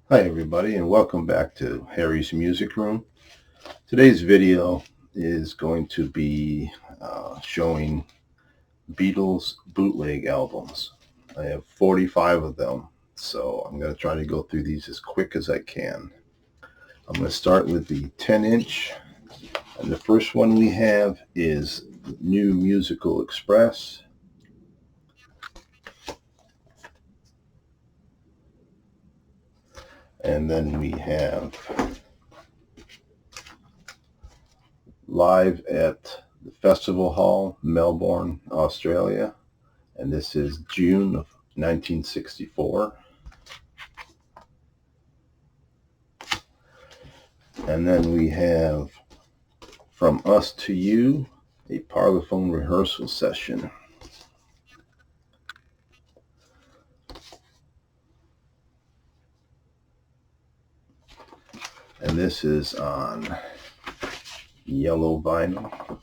Hi everybody, and welcome back to Harry's Music Room. Today's video is going to be showing Beatles bootleg albums. I have 45 of them, so I'm going to try to go through these as quick as I can. I'm going to start with the 10-inch, and the first one we have is New Musical Express. And then we have Live at the Festival Hall, Melbourne, Australia. And this is June of 1964. And then we have From Us to You, a Parlophone rehearsal session. And this is on yellow vinyl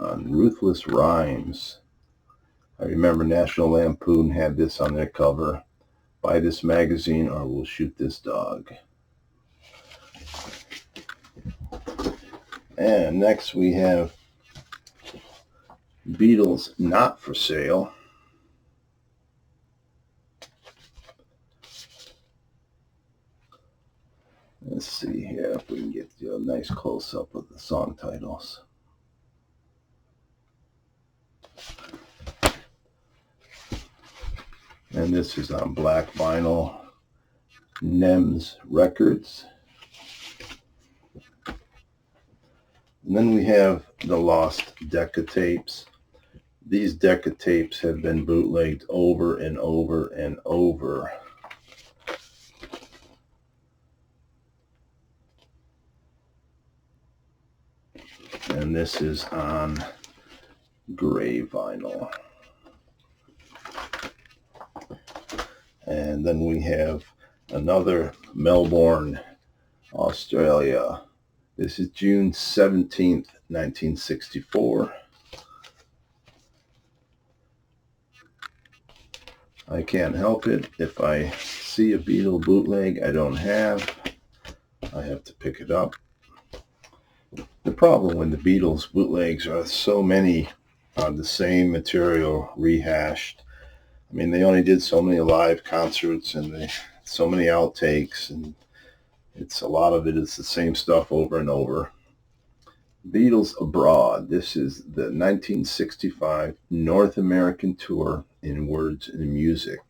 on Ruthless Rhymes. I remember National Lampoon had this on their cover. Buy this magazine or we'll shoot this dog. And next we have Beatles Not for Sale. Let's see here if we can get a nice close-up of the song titles. And this is on black vinyl, NEMS Records. And then we have the lost Decca tapes. These Decca tapes have been bootlegged over and over and over. And this is on gray vinyl. And then we have another Melbourne, Australia. This is June 17th, 1964. I can't help it. If I see a Beatle bootleg I don't have, I have to pick it up. The problem with the Beatles bootlegs are so many of the same material rehashed. I mean, they only did so many live concerts and so many outtakes, and a lot of it is the same stuff over and over. Beatles Abroad. This is the 1965 North American tour in words and music.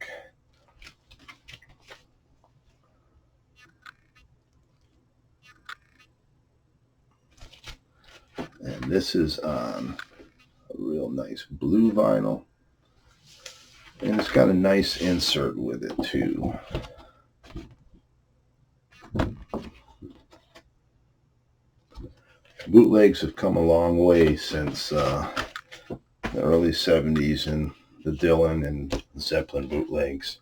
And this is on a real nice blue vinyl. And it's got a nice insert with it too. Bootlegs have come a long way since the early 70s and the Dylan and Zeppelin bootlegs.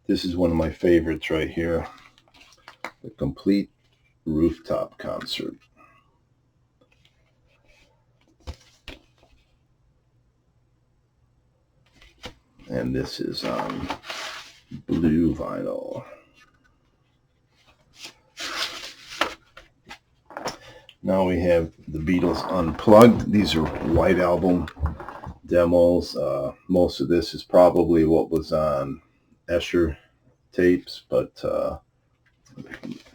This is one of my favorites right here. The complete Rooftop concert. And this is on blue vinyl. Now we have the Beatles Unplugged. These are White Album demos. Most of this is probably what was on Escher tapes, but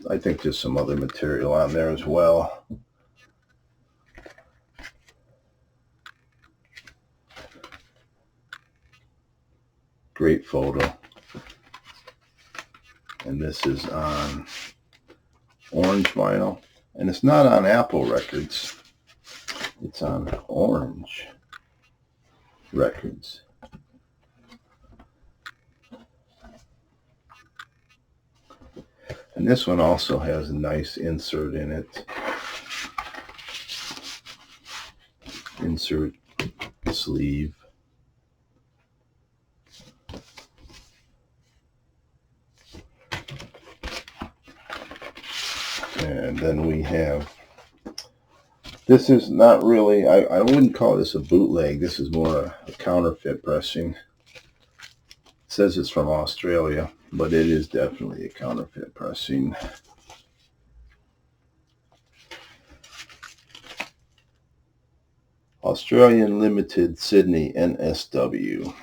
I think there's some other material on there as well. Great photo. And this is on orange vinyl. And it's not on Apple Records. It's on Orange Records. And this one also has a nice insert in it. Insert sleeve. And then we have, this is not really, I wouldn't call this a bootleg. This is more a counterfeit pressing. It says it's from Australia, but it is definitely a counterfeit pressing. Australian Limited, Sydney, NSW.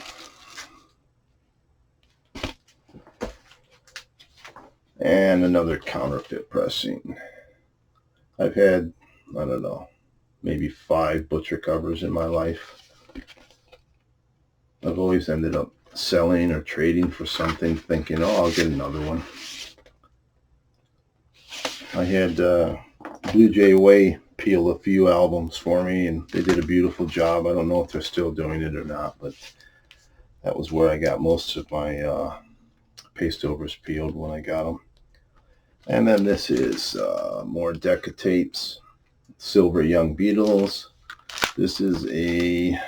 And another counterfeit pressing. I've had, I don't know, maybe 5 butcher covers in my life. I've always ended up selling or trading for something, thinking, oh, I'll get another one. I had Blue Jay Way peel a few albums for me, and they did a beautiful job. I don't know if they're still doing it or not, but that was where I got most of my paste overs peeled when I got them. And then this is more Decca tapes, Silver Young Beatles. This is a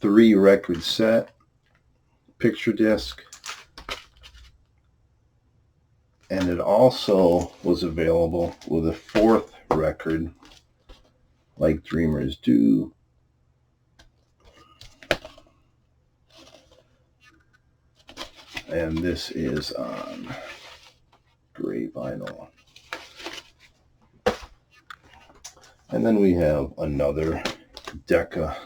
3-record set, picture disc. And it also was available with a 4th record, Like Dreamers Do. And this is on gray vinyl. And then we have another Decca.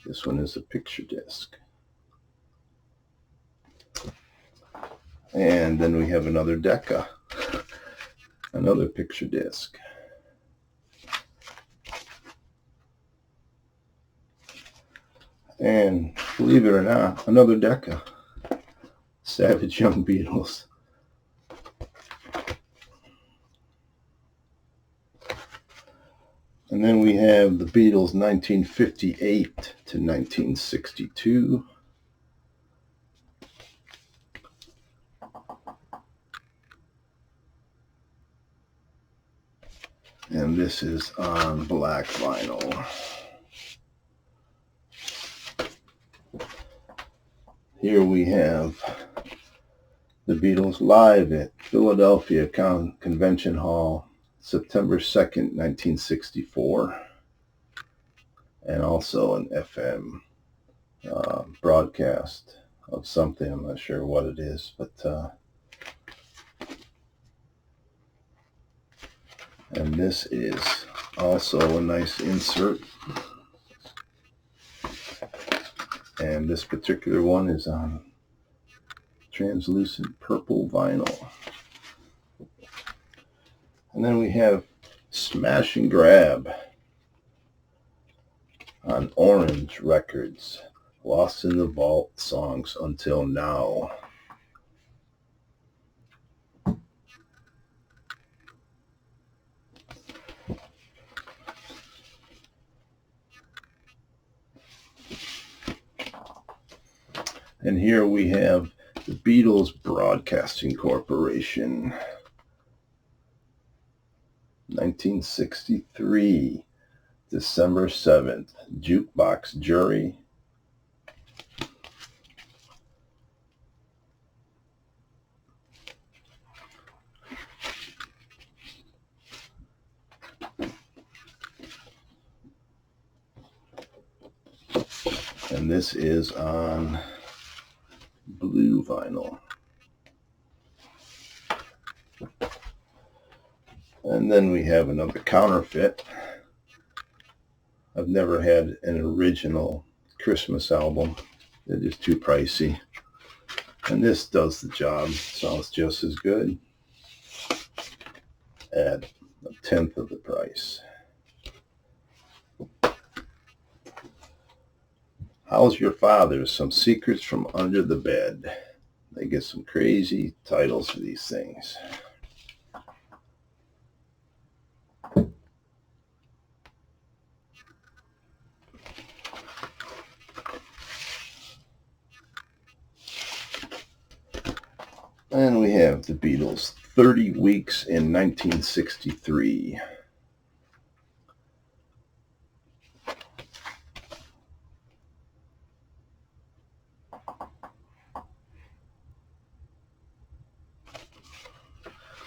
This one is a picture disc. And then we have another Decca, another picture disc. And believe it or not, another Decca, Savage Young Beatles. And then we have the Beatles 1958 to 1962. And this is on black vinyl. Here we have the Beatles live at Philadelphia Convention Hall, September 2nd, 1964. And also an FM broadcast of something. I'm not sure what it is, but and this is also a nice insert. And this particular one is on translucent purple vinyl. And then we have Smash and Grab on Orange Records, Lost in the Vault Songs Until Now. And here we have the Beatles Broadcasting Corporation, 1963, December 7th, Jukebox Jury. And this is on blue vinyl. And then we have another counterfeit. I've never had an original Christmas album. It is too pricey. And this does the job. Sounds just as good at 1/10 of the price. How's Your Father? Some Secrets from Under the Bed. They get some crazy titles for these things. And we have the Beatles, 30 Weeks in 1963.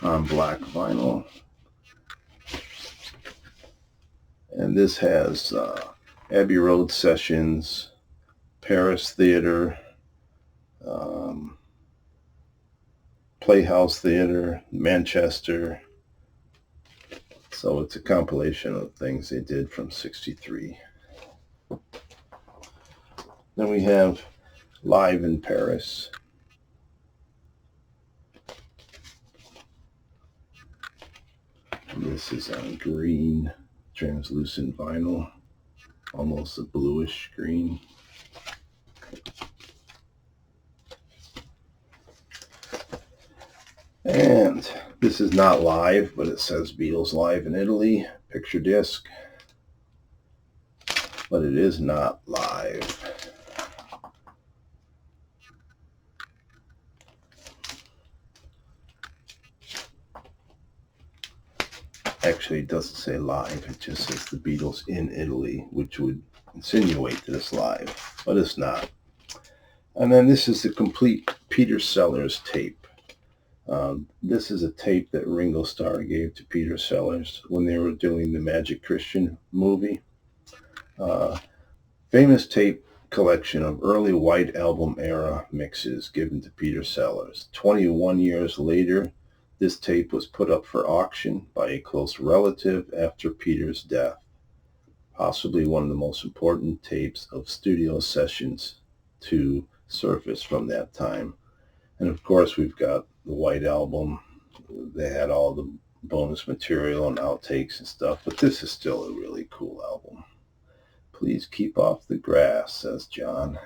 On black vinyl. And this has Abbey Road Sessions, Paris Theater, Playhouse Theatre, Manchester. So it's a compilation of things they did from '63. Then we have Live in Paris. And this is on green, translucent vinyl, almost a bluish green. And this is not live, but it says Beatles Live in Italy, picture disc. But it is not live. Actually, it doesn't say live. It just says the Beatles in Italy, which would insinuate that it's live, but it's not. And then this is the complete Peter Sellers tape. This is a tape that Ringo Starr gave to Peter Sellers when they were doing the Magic Christian movie. Famous tape collection of early White Album era mixes given to Peter Sellers. 21 years later, this tape was put up for auction by a close relative after Peter's death. Possibly one of the most important tapes of studio sessions to surface from that time. And of course, we've got the White Album. They had all the bonus material and outtakes and stuff, but this is still a really cool album. Please keep off the grass, says John.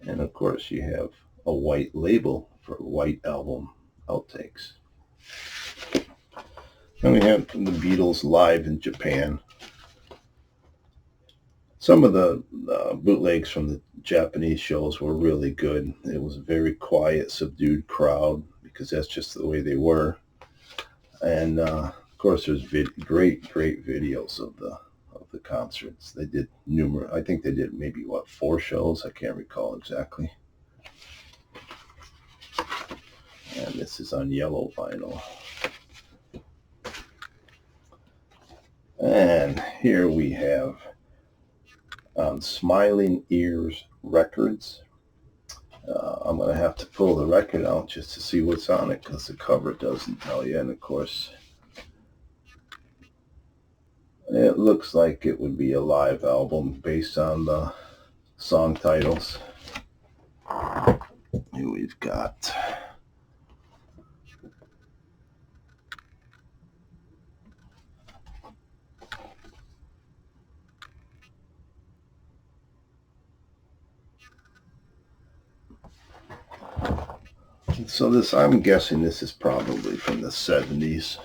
And of course, you have a white label for White Album outtakes. Then we have the Beatles live in Japan. Some of the bootlegs from the Japanese shows were really good. It was a very quiet, subdued crowd because that's just the way they were. And of course, there's great videos of the concerts. They did numerous. I think they did maybe 4 shows. I can't recall exactly. And this is on yellow vinyl. And here we have Smiling Ears Records. I'm going to have to pull the record out just to see what's on it because the cover doesn't tell you. And of course, it looks like it would be a live album based on the song titles. Here we've got so this, I'm guessing this is probably from the 70s.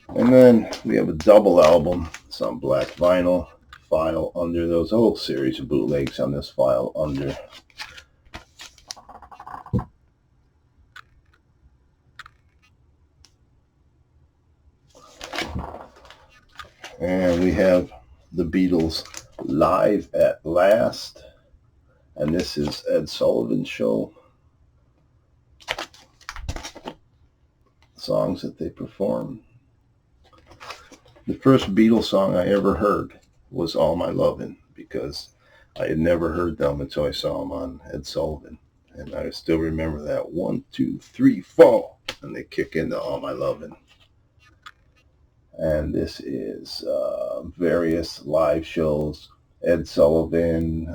And then we have a double album. It's on black vinyl. File under. Those whole series of bootlegs on this file under. And we have the Beatles Live at Last. And this is Ed Sullivan's show. Songs that they performed. The first Beatles song I ever heard was All My Lovin', because I had never heard them until I saw them on Ed Sullivan. And I still remember that 1, 2, 3, 4, and they kick into All My Lovin'. And this is various live shows. Ed Sullivan,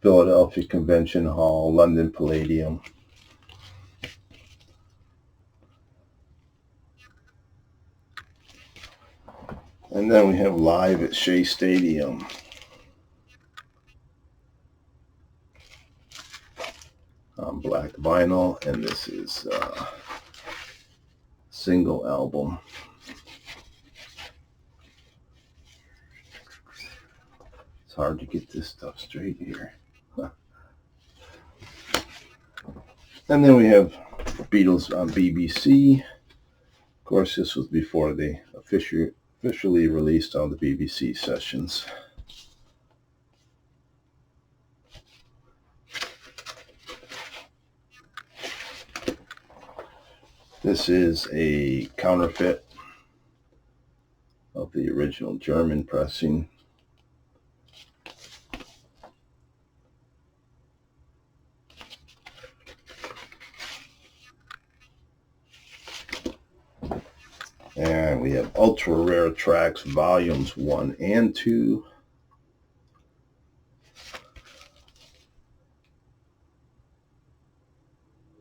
Philadelphia Convention Hall, London Palladium. And then we have Live at Shea Stadium. On black vinyl, and this is single album. It's hard to get this stuff straight here. And then we have Beatles on BBC. Of course, this was before they officially released on the BBC sessions. This is a counterfeit of the original German pressing. we have Ultra Rare Tracks Volumes 1 and 2.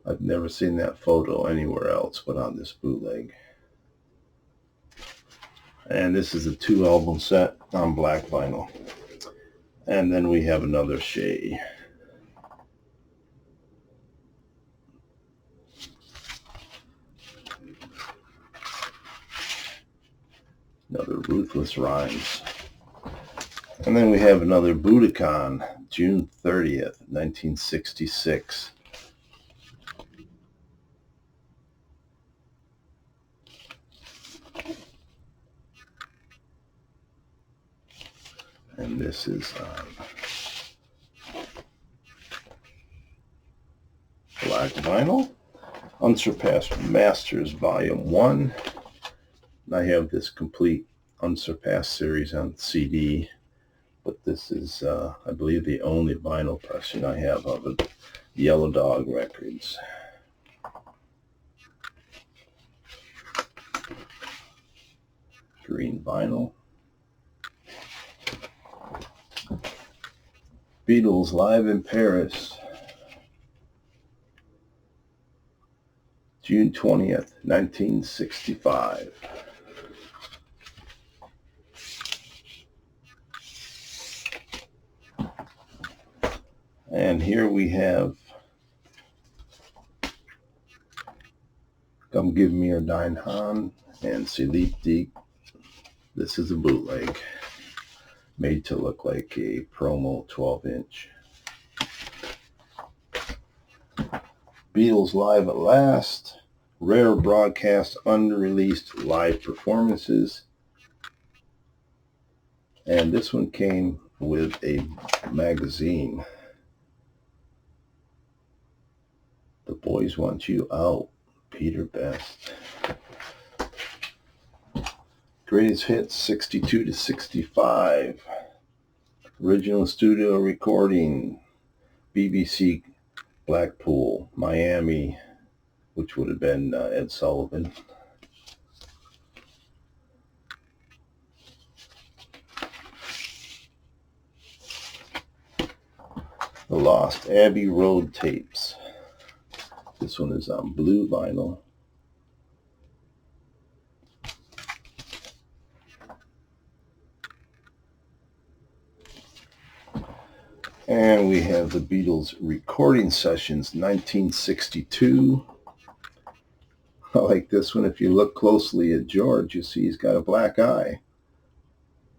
I've never seen that photo anywhere else but on this bootleg. And this is a 2-album set on black vinyl. And then we have another Shay. Another Ruthless Rhymes. And then we have another Budokan, June 30th, 1966. And this is black vinyl. Unsurpassed Masters Volume 1. And I have this complete Unsurpassed series on CD. But this is, I believe, the only vinyl pressing I have of it. Yellow Dog Records. Green vinyl. Beatles Live in Paris, June 20th, 1965. And here we have Come Give Me Your Dine Han and Philippe Deep. This is a bootleg made to look like a promo 12-inch. Beatles Live at Last, rare broadcast unreleased live performances. And this one came with a magazine. The Boys Want You Out, Peter Best. Greatest Hits 62 to 65. Original studio recording, BBC Blackpool, Miami, which would have been Ed Sullivan. The Lost Abbey Road tapes. This one is on blue vinyl. And we have the Beatles recording sessions, 1962. I like this one. If you look closely at George, you see he's got a black eye.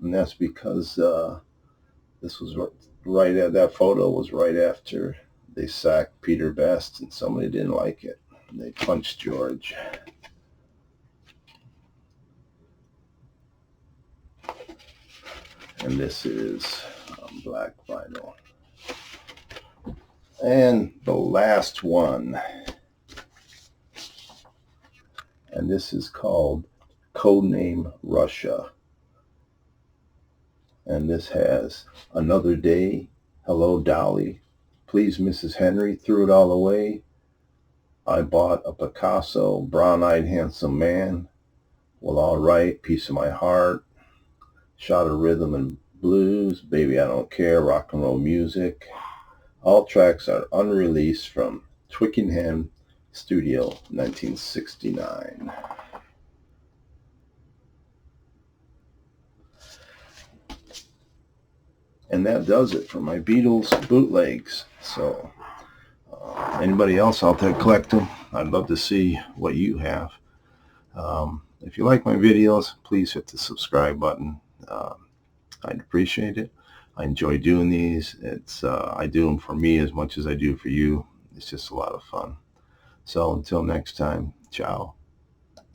And that's because this was right at that photo was right after they sacked Peter Best, and somebody didn't like it. And they punched George. And this is black vinyl. And the last one. And this is called Codename Russia. And this has Another Day, Hello Dolly, Please Mrs. Henry, Threw It All Away, I Bought a Picasso, Brown-Eyed Handsome Man, Well All Right, Piece of My Heart, Shot of Rhythm and Blues, Baby I Don't Care, Rock and Roll Music. All tracks are unreleased from Twickenham Studio, 1969. And that does it for my Beatles bootlegs. So anybody else out there collect them? I'd love to see what you have. If you like my videos, please hit the subscribe button. I'd appreciate it. I enjoy doing these. I do them for me as much as I do for you. It's just a lot of fun. So until next time, ciao.